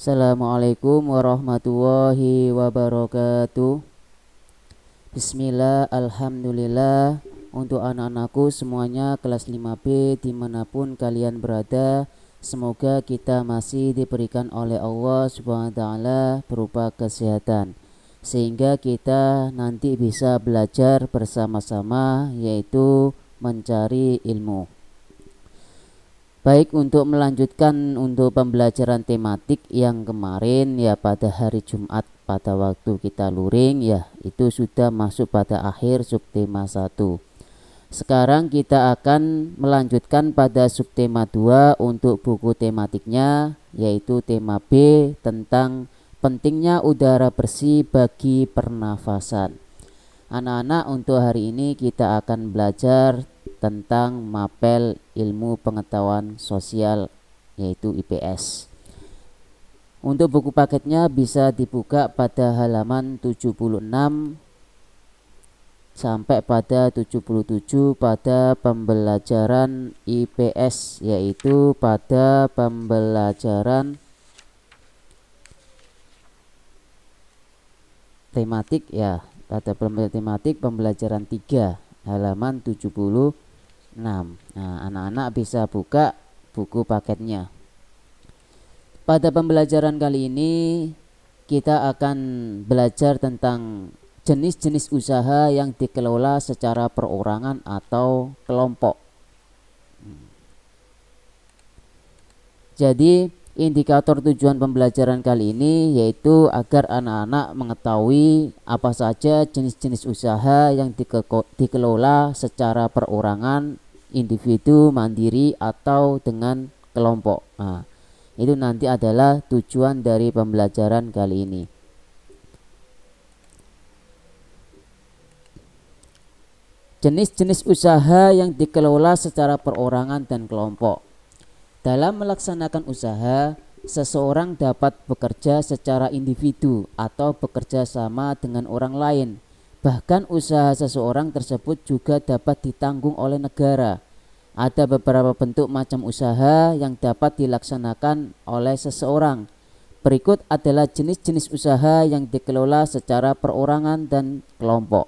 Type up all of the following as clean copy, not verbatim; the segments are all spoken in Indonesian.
Assalamualaikum warahmatullahi wabarakatuh. Bismillah, alhamdulillah. Untuk anak-anakku semuanya kelas 5B dimanapun kalian berada, semoga kita masih diberikan oleh Allah Subhanahu wa taala berupa kesehatan, sehingga kita nanti bisa belajar bersama-sama, yaitu mencari ilmu. Baik, untuk melanjutkan untuk pembelajaran tematik yang kemarin ya, pada hari Jumat pada waktu kita luring ya, itu sudah masuk pada akhir subtema 1. Sekarang kita akan melanjutkan pada subtema 2 untuk buku tematiknya, yaitu tema B tentang pentingnya udara bersih bagi pernafasan. Anak-anak, untuk hari ini kita akan belajar tentang mapel ilmu pengetahuan sosial, yaitu IPS. Untuk buku paketnya bisa dibuka pada halaman 76 sampai pada 77 pada pembelajaran IPS, yaitu pada pembelajaran tematik ya, pada tematik pembelajaran 3 halaman 76. Nah, anak-anak bisa buka buku paketnya. Pada pembelajaran kali ini kita akan belajar tentang jenis-jenis usaha yang dikelola secara perorangan atau kelompok. Jadi indikator tujuan pembelajaran kali ini yaitu agar anak-anak mengetahui apa saja jenis-jenis usaha yang dikelola secara perorangan, individu, mandiri, atau dengan kelompok. Nah, itu nanti adalah tujuan dari pembelajaran kali ini. Jenis-jenis usaha yang dikelola secara perorangan dan kelompok. Dalam melaksanakan usaha, seseorang dapat bekerja secara individu atau bekerja sama dengan orang lain. Bahkan usaha seseorang tersebut juga dapat ditanggung oleh negara. Ada beberapa bentuk macam usaha yang dapat dilaksanakan oleh seseorang. Berikut adalah jenis-jenis usaha yang dikelola secara perorangan dan kelompok.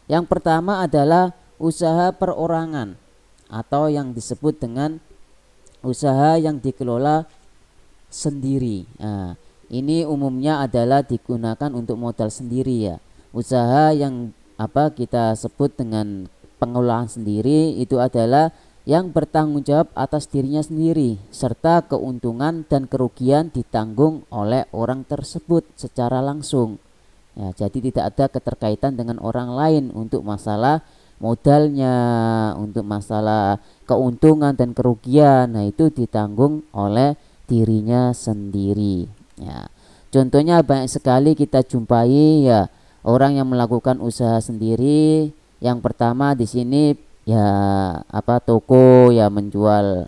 Yang pertama adalah usaha perorangan atau yang disebut dengan usaha yang dikelola sendiri. Nah, ini umumnya adalah digunakan untuk modal sendiri ya. Usaha yang kita sebut dengan pengelolaan sendiri itu adalah yang bertanggung jawab atas dirinya sendiri, serta keuntungan dan kerugian ditanggung oleh orang tersebut secara langsung. Ya, jadi tidak ada keterkaitan dengan orang lain untuk masalah modalnya, untuk masalah keuntungan dan kerugian. Nah, itu ditanggung oleh dirinya sendiri. Ya, contohnya banyak sekali kita jumpai ya orang yang melakukan usaha sendiri. Yang pertama di sini ya toko yang menjual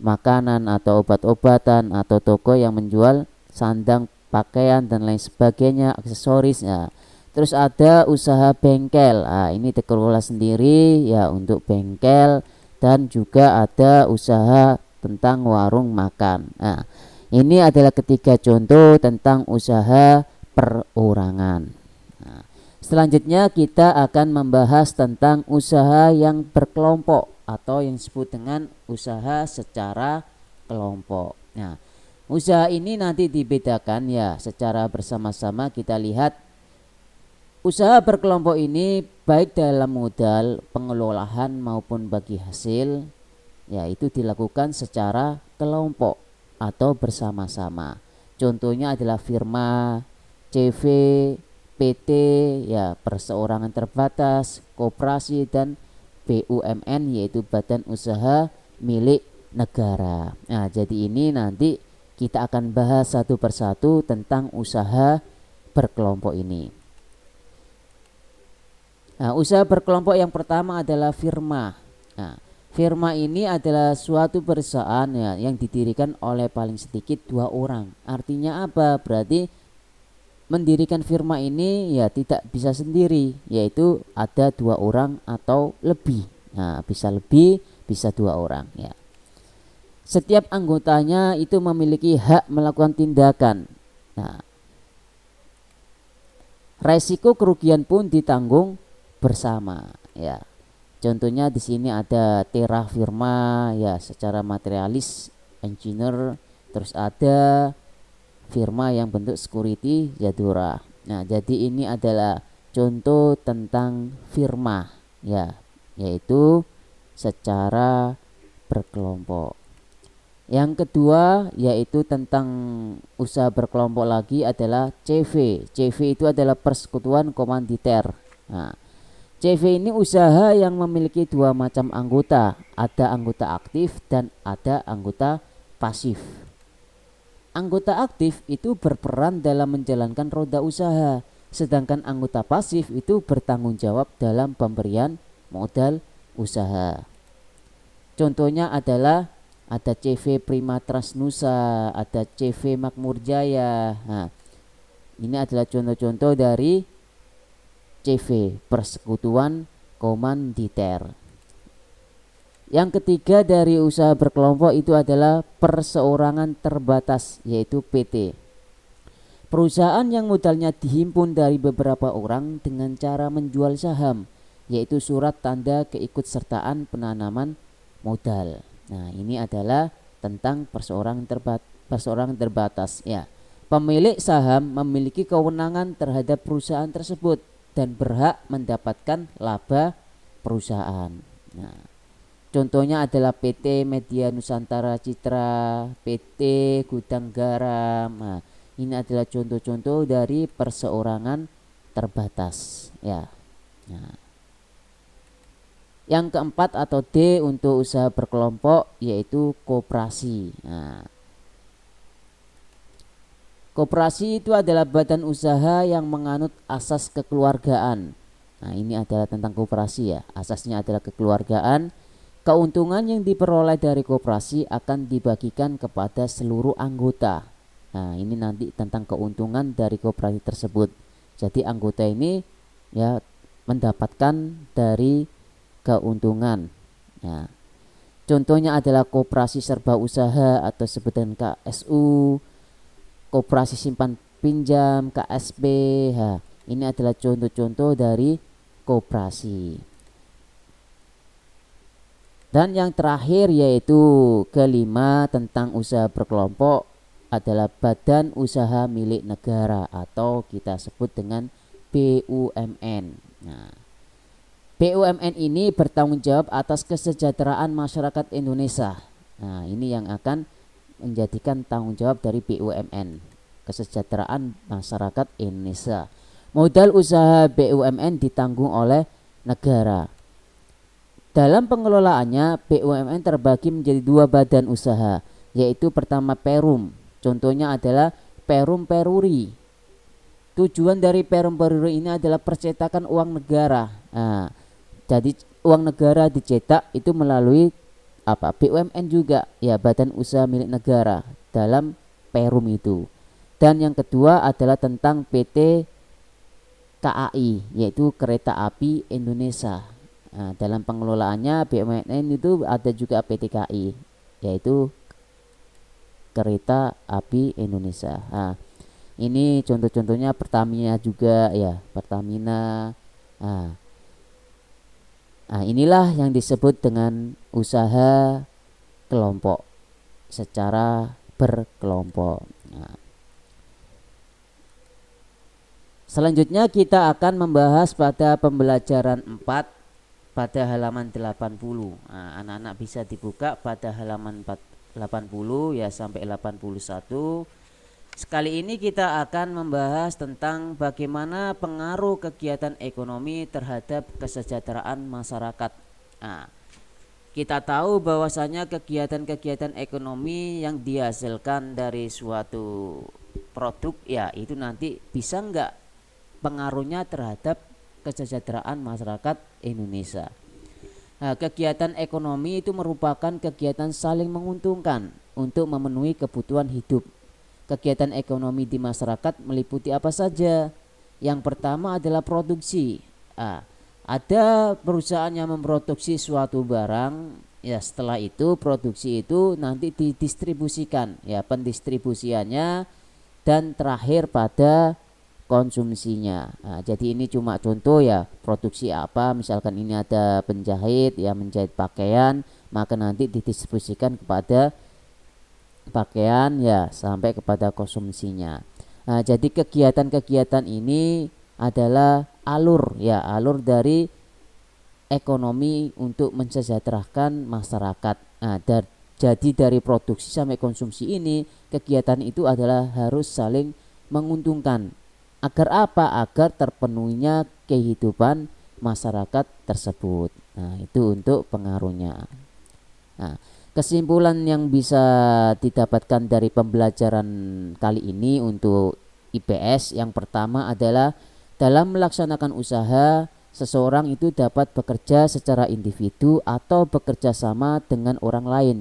makanan atau obat-obatan, atau toko yang menjual sandang, pakaian dan lain sebagainya, aksesoris ya. Terus ada usaha bengkel. Nah, ini dikelola sendiri ya untuk bengkel, dan juga ada usaha tentang warung makan. Nah, ini adalah ketiga contoh tentang usaha perorangan. Nah, selanjutnya kita akan membahas tentang usaha yang berkelompok atau yang disebut dengan usaha secara kelompok. Nah, usaha ini nanti dibedakan ya secara bersama-sama. Kita lihat usaha berkelompok ini baik dalam modal, pengelolaan maupun bagi hasil, yaitu dilakukan secara kelompok atau bersama-sama. Contohnya adalah firma, CV, PT, ya perseorangan terbatas, koperasi, dan BUMN yaitu badan usaha milik negara. Nah, jadi ini nanti kita akan bahas satu persatu tentang usaha berkelompok ini. Nah, usaha berkelompok yang pertama adalah firma. Nah, firma ini adalah suatu perusahaan ya, yang didirikan oleh paling sedikit 2 orang. Artinya apa? Berarti mendirikan firma ini ya tidak bisa sendiri, yaitu ada 2 orang atau lebih. Nah, bisa lebih, bisa 2 orang ya. Setiap anggotanya itu memiliki hak melakukan tindakan. Nah, resiko kerugian pun ditanggung bersama, ya. Contohnya di sini ada Terra Firma, ya, secara materialis engineer, terus ada firma yang bentuk security Zadora. Nah, jadi ini adalah contoh tentang firma, ya, yaitu secara berkelompok. Yang kedua yaitu tentang usaha berkelompok lagi adalah CV. CV itu adalah persekutuan komanditer. Nah, CV ini usaha yang memiliki dua macam anggota, ada anggota aktif dan ada anggota pasif. Anggota aktif itu berperan dalam menjalankan roda usaha, sedangkan anggota pasif itu bertanggung jawab dalam pemberian modal usaha. Contohnya adalah ada CV Prima Trasnusa, ada CV Makmur Jaya. Nah, ini adalah contoh-contoh dari CV, persekutuan komanditer. Yang ketiga dari usaha berkelompok itu adalah perseorangan terbatas, yaitu PT. Perusahaan yang modalnya dihimpun dari beberapa orang dengan cara menjual saham, yaitu surat tanda keikutsertaan penanaman modal. Nah, ini adalah tentang perseorangan terbatas, ya. Pemilik saham memiliki kewenangan terhadap perusahaan tersebut dan berhak mendapatkan laba perusahaan. Nah, contohnya adalah PT Media Nusantara Citra, PT Gudang Garam. Nah, ini adalah contoh-contoh dari perseorangan terbatas, ya. Nah, yang keempat atau D untuk usaha berkelompok yaitu koperasi. Nah, koperasi itu adalah badan usaha yang menganut asas kekeluargaan. Nah, ini adalah tentang koperasi, ya. Asasnya adalah kekeluargaan. Keuntungan yang diperoleh dari koperasi akan dibagikan kepada seluruh anggota. Nah, ini nanti tentang keuntungan dari koperasi tersebut. Jadi anggota ini, ya, mendapatkan dari keuntungan. Nah, contohnya adalah koperasi serba usaha atau sebutan KSU, koperasi simpan pinjam KSP. Nah, ini adalah contoh-contoh dari koperasi. Dan yang terakhir yaitu kelima tentang usaha berkelompok adalah badan usaha milik negara atau kita sebut dengan BUMN. Nah, BUMN ini bertanggung jawab atas kesejahteraan masyarakat Indonesia. Nah, ini yang akan menjadikan tanggung jawab dari BUMN, kesejahteraan masyarakat Indonesia. Modal usaha BUMN ditanggung oleh negara. Dalam pengelolaannya, BUMN terbagi menjadi dua badan usaha, yaitu pertama Perum. Contohnya adalah Perum Peruri. Tujuan dari Perum Peruri ini adalah percetakan uang negara. Nah, jadi uang negara dicetak itu melalui BUMN juga, ya, badan usaha milik negara dalam Perum itu. Dan yang kedua adalah tentang PT KAI, yaitu Kereta Api Indonesia. Nah, dalam pengelolaannya BUMN itu ada juga PT KAI, yaitu Kereta Api Indonesia. Nah, ini contoh-contohnya Pertamina juga, ya, Pertamina. Nah, inilah yang disebut dengan usaha kelompok secara berkelompok. Nah, selanjutnya kita akan membahas pada pembelajaran 4 pada halaman 80. Nah, anak-anak bisa dibuka pada halaman 80 ya sampai 81. Sekali ini kita akan membahas tentang bagaimana pengaruh kegiatan ekonomi terhadap kesejahteraan masyarakat. Nah, kita tahu bahwasanya kegiatan-kegiatan ekonomi yang dihasilkan dari suatu produk, ya, itu nanti bisa enggak pengaruhnya terhadap kesejahteraan masyarakat Indonesia. Nah, kegiatan ekonomi itu merupakan kegiatan saling menguntungkan untuk memenuhi kebutuhan hidup. Kegiatan ekonomi di masyarakat meliputi apa saja? Yang pertama adalah produksi. Ada perusahaan yang memproduksi suatu barang Ya, setelah itu produksi itu nanti didistribusikan, ya, pendistribusiannya, dan terakhir pada konsumsinya. Nah, jadi ini cuma contoh ya, produksi apa, misalkan ini ada penjahit ya menjahit pakaian, maka nanti didistribusikan kepada pakaian ya sampai kepada konsumsinya. Nah, jadi kegiatan-kegiatan ini adalah alur ya, alur dari ekonomi untuk mensejahterakan masyarakat. Nah, jadi dari produksi sampai konsumsi ini, kegiatan itu adalah harus saling menguntungkan. Agar apa? Agar terpenuhinya kehidupan masyarakat tersebut. Nah, itu untuk pengaruhnya. Nah, kesimpulan yang bisa didapatkan dari pembelajaran kali ini untuk IPS yang pertama adalah dalam melaksanakan usaha, seseorang itu dapat bekerja secara individu atau bekerja sama dengan orang lain.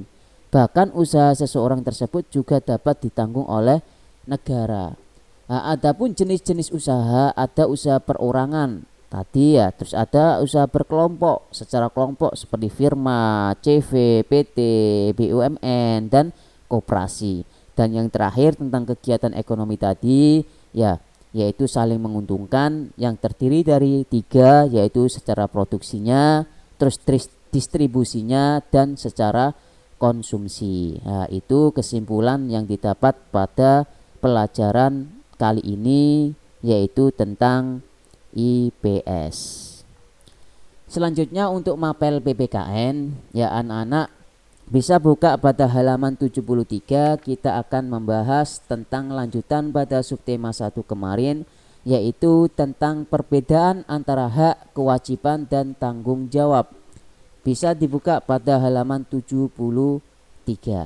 Bahkan usaha seseorang tersebut juga dapat ditanggung oleh negara. Nah, adapun jenis-jenis usaha, ada usaha perorangan tadi ya, terus ada usaha berkelompok secara kelompok seperti firma, CV, PT, BUMN, dan koperasi. Dan yang terakhir tentang kegiatan ekonomi tadi ya, yaitu saling menguntungkan, yang terdiri dari tiga, yaitu secara produksinya, terus distribusinya, dan secara konsumsi. Nah, itu kesimpulan yang didapat pada pelajaran kali ini, yaitu tentang IPS. Selanjutnya untuk mapel PPKN ya, anak-anak bisa buka pada halaman 73. Kita akan membahas tentang lanjutan pada subtema 1 kemarin, yaitu tentang perbedaan antara hak, kewajiban, dan tanggung jawab. Bisa dibuka pada halaman 73.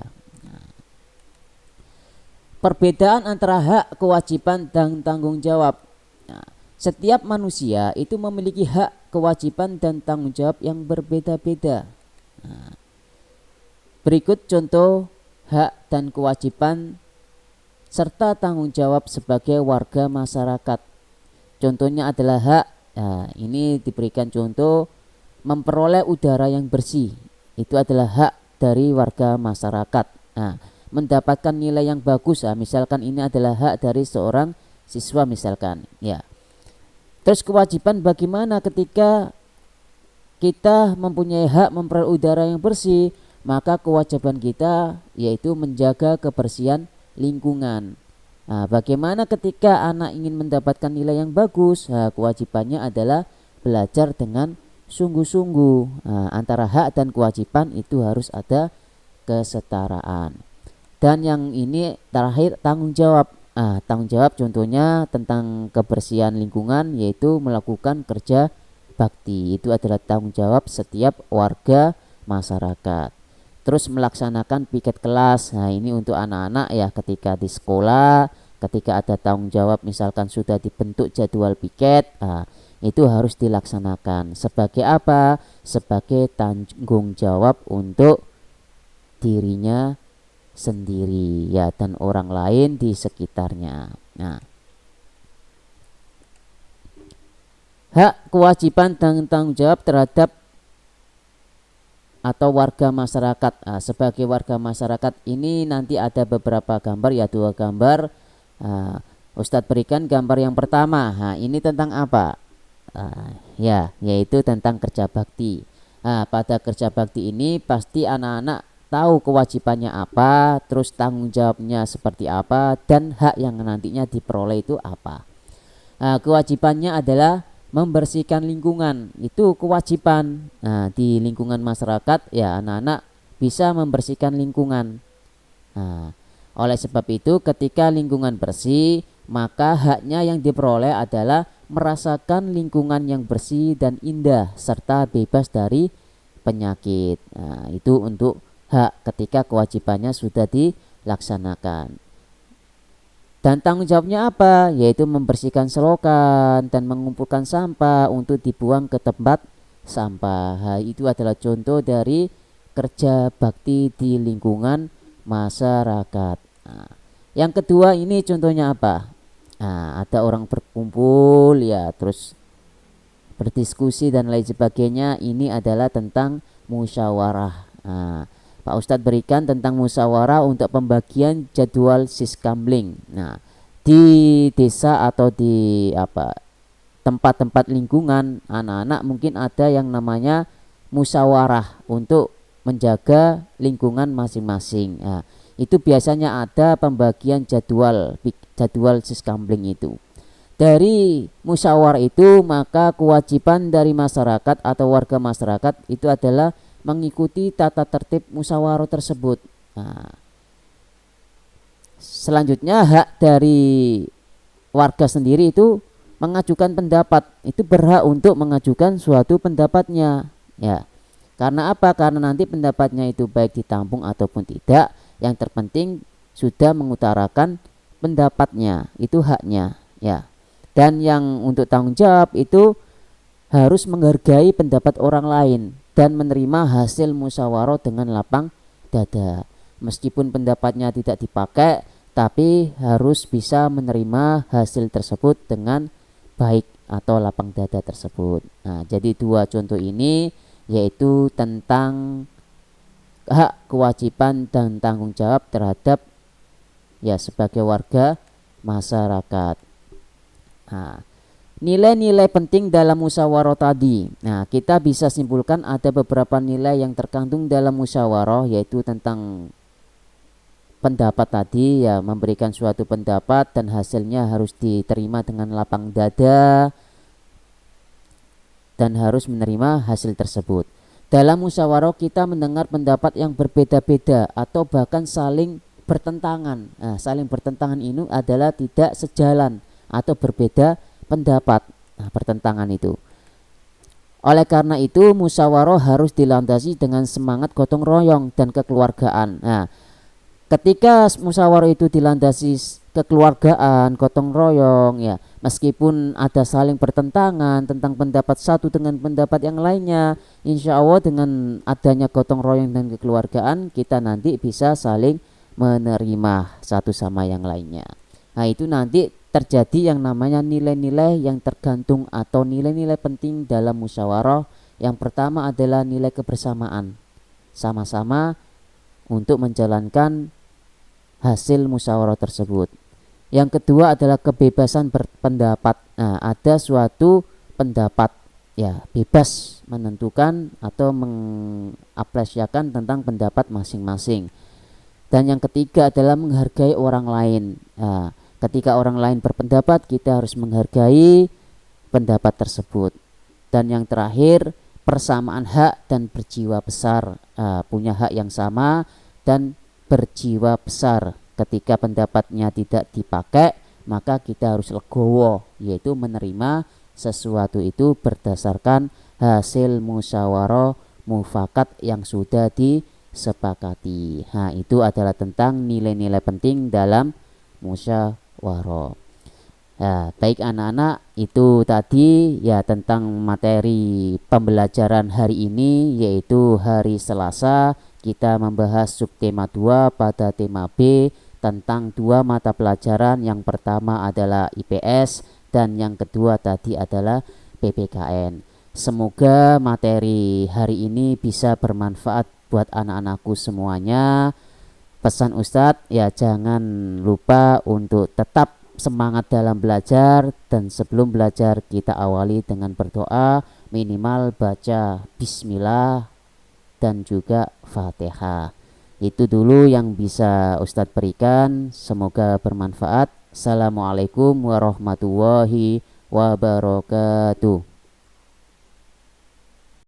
Perbedaan antara hak, kewajiban, dan tanggung jawab. Nah, setiap manusia itu memiliki hak, kewajiban, dan tanggung jawab yang berbeda-beda. Nah, berikut contoh hak dan kewajiban serta tanggung jawab sebagai warga masyarakat. Contohnya adalah hak. Nah, ini diberikan contoh memperoleh udara yang bersih. Itu adalah hak dari warga masyarakat. Nah, mendapatkan nilai yang bagus, misalkan ini adalah hak dari seorang siswa misalkan ya. Terus kewajiban bagaimana ketika kita mempunyai hak memperoleh udara yang bersih, maka kewajiban kita yaitu menjaga kebersihan lingkungan. Nah, bagaimana ketika anak ingin mendapatkan nilai yang bagus? Nah, kewajibannya adalah belajar dengan sungguh-sungguh. Nah, antara hak dan kewajiban itu harus ada kesetaraan. Dan yang ini terakhir tanggung jawab. Tanggung jawab contohnya tentang kebersihan lingkungan, yaitu melakukan kerja bakti. Itu adalah tanggung jawab setiap warga masyarakat. Terus melaksanakan piket kelas. Nah, ini untuk anak-anak ya, ketika di sekolah, ketika ada tanggung jawab misalkan sudah dibentuk jadwal piket, itu harus dilaksanakan. Sebagai apa? Sebagai tanggung jawab untuk dirinya sendiri ya, dan orang lain di sekitarnya. Nah, hak, kewajiban, dan tanggung jawab terhadap atau warga masyarakat. Nah, sebagai warga masyarakat ini nanti ada beberapa gambar ya, 2 gambar. Ustadz berikan gambar yang pertama. Nah, ini tentang apa? Ya, yaitu tentang kerja bakti. Pada kerja bakti ini pasti anak-anak tahu kewajibannya apa, terus tanggung jawabnya seperti apa, dan hak yang nantinya diperoleh itu apa. Kewajibannya adalah membersihkan lingkungan, itu kewajiban. Nah, di lingkungan masyarakat ya, anak-anak bisa membersihkan lingkungan. Nah, oleh sebab itu ketika lingkungan bersih, maka haknya yang diperoleh adalah merasakan lingkungan yang bersih dan indah serta bebas dari penyakit. Nah, itu untuk hak ketika kewajibannya sudah dilaksanakan. Dan tanggung jawabnya apa? Yaitu membersihkan selokan dan mengumpulkan sampah untuk dibuang ke tempat sampah. Itu adalah contoh dari kerja bakti di lingkungan masyarakat. Nah, yang kedua ini contohnya apa? Nah, ada orang berkumpul ya, terus berdiskusi dan lain sebagainya. Ini adalah tentang musyawarah. Nah, Pak Ustadz berikan tentang musyawarah untuk pembagian jadwal siskamling. Nah, di desa atau di tempat-tempat lingkungan anak-anak mungkin ada yang namanya musyawarah untuk menjaga lingkungan masing-masing. Nah, itu biasanya ada pembagian jadwal siskamling itu. Dari musyawarah itu maka kewajiban dari masyarakat atau warga masyarakat itu adalah mengikuti tata tertib musyawarah tersebut. Nah, selanjutnya hak dari warga sendiri itu mengajukan pendapat, itu berhak untuk mengajukan suatu pendapatnya, ya. Karena apa? Karena nanti pendapatnya itu baik ditampung ataupun tidak, yang terpenting sudah mengutarakan pendapatnya, itu haknya, ya. Dan yang untuk tanggung jawab itu harus menghargai pendapat orang lain dan menerima hasil musyawarah dengan lapang dada. Meskipun pendapatnya tidak dipakai, tapi harus bisa menerima hasil tersebut dengan baik atau lapang dada tersebut. Nah, jadi dua contoh ini yaitu tentang hak, kewajiban dan tanggung jawab terhadap ya sebagai warga masyarakat. Nah, nilai-nilai penting dalam musyawarah tadi. Nah, kita bisa simpulkan ada beberapa nilai yang terkandung dalam musyawarah, yaitu tentang pendapat tadi, ya, memberikan suatu pendapat dan hasilnya harus diterima dengan lapang dada dan harus menerima hasil tersebut. Dalam musyawarah kita mendengar pendapat yang berbeda-beda atau bahkan saling bertentangan. Nah, saling bertentangan ini adalah tidak sejalan atau berbeda pendapat. Nah, pertentangan itu. Oleh karena itu musyawarah harus dilandasi dengan semangat gotong royong dan kekeluargaan. Nah, ketika musyawarah itu dilandasi kekeluargaan, gotong royong, ya, meskipun ada saling bertentangan tentang pendapat satu dengan pendapat yang lainnya, insya Allah dengan adanya gotong royong dan kekeluargaan kita nanti bisa saling menerima satu sama yang lainnya. Nah, itu nanti terjadi yang namanya nilai-nilai yang tergantung atau nilai-nilai penting dalam musyawarah. Yang pertama adalah nilai kebersamaan, sama-sama untuk menjalankan hasil musyawarah tersebut. Yang kedua adalah kebebasan berpendapat. Nah, ada suatu pendapat, ya, bebas menentukan atau mengapresiasikan tentang pendapat masing-masing. Dan yang ketiga adalah menghargai orang lain. Nah, ketika orang lain berpendapat, kita harus menghargai pendapat tersebut. Dan yang terakhir, persamaan hak dan berjiwa besar. Punya hak yang sama dan berjiwa besar. Ketika pendapatnya tidak dipakai, maka kita harus legowo, yaitu menerima sesuatu itu berdasarkan hasil musyawarah mufakat yang sudah disepakati. Nah, itu adalah tentang nilai-nilai penting dalam musyawarah. Ya, baik anak-anak, itu tadi ya tentang materi pembelajaran hari ini, yaitu hari Selasa. Kita membahas subtema 2 pada tema B tentang dua mata pelajaran. Yang pertama adalah IPS dan yang kedua tadi adalah PPKN. Semoga materi hari ini bisa bermanfaat buat anak-anakku semuanya. Pesan Ustadz, ya jangan lupa untuk tetap semangat dalam belajar, dan sebelum belajar kita awali dengan berdoa, minimal baca bismillah dan juga Fatihah. Itu dulu yang bisa Ustadz berikan, semoga bermanfaat. Assalamualaikum warahmatullahi wabarakatuh.